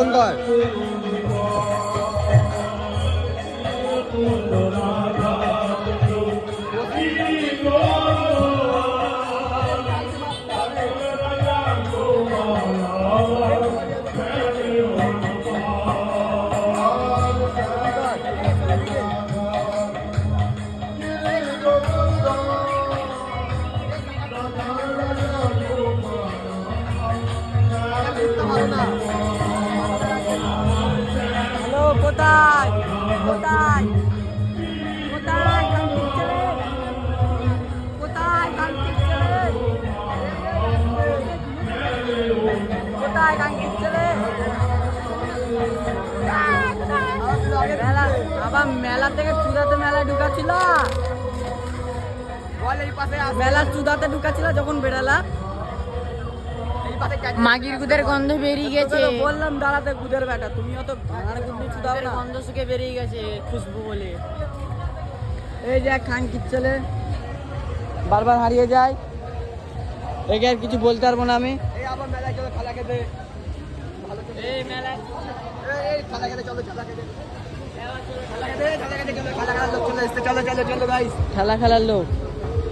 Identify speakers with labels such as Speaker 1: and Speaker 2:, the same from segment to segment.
Speaker 1: Shubhankar.
Speaker 2: Hello, কোথায় কোথায় কোথায় কান্তির ছেলে, কোথায় কান্তির ছেলে, কোথায় কান্তির ছেলে? মেলা আবার মেলা থেকে চুদাতে মেলায় ঢুকাছিল, মেলা চুদাতে ঢুকাছিল যখন বেড়ালা
Speaker 3: মাগির গুদের গন্ধ বেরিয়ে গেছে।
Speaker 2: বললাম দাঁড়াতে গুদের বেটা, তুমিও তো ভাঙার গুন্ডি চুদাও না।
Speaker 3: গন্ধ শুকে বেরিয়ে গেছে খুশবু বলে।
Speaker 2: এই যে কান্তির ছেলে বারবার হারিয়ে যায়, একে আর কিছু বলতে পারবো না আমি। এই আবার মেলায় চলো খেলা খেতে,
Speaker 3: এই মেলায়
Speaker 2: খেলা খেতে চলো, খেলা খেতে খেলা খেলার লোক চলে এসছে, চলো চলো চলো গাইস, খেলা খেলার লোক,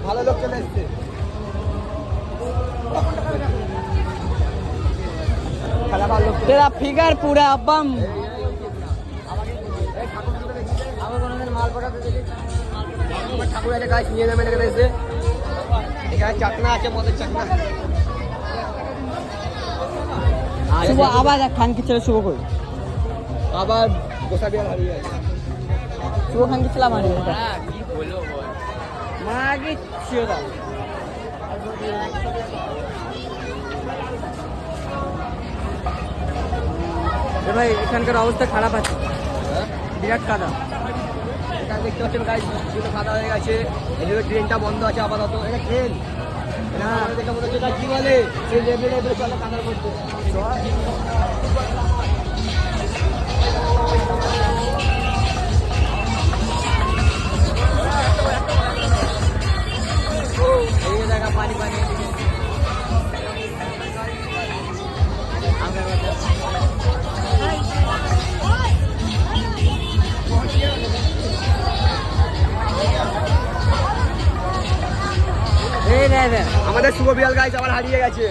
Speaker 2: ভালো লোক চলে এসছে। तेरा फिगर पूरा बम। ঠাকুর আছে গাছ নিয়ে যাবে, এখানে চাকনা আছে, মদের চাকনা। শুভ আবার এক খানকি ছেলে, শুভ কই আবার গোসা বিয়ার হারিয়ে আছে। শুভ খানকি ছেলে হারিয়ে
Speaker 3: কি বলো
Speaker 2: মাগি ছিল। ভাই এখানকার অবস্থা খারাপ আছে, বিরাট কাদা। এখানে দেখতে পাচ্ছেন গাড়ি কাদা হয়ে গেছে, এদিকে ট্রেনটা বন্ধ আছে আপাতত। এটা ট্রেন না দেখে মনে হচ্ছে কি বলে, সেই লেভেলে চলে কাদার মধ্যে। এই জায়গা পানি পানি আমাদের শুভ বিয়াল গাইস আবার হারিয়ে গেছে।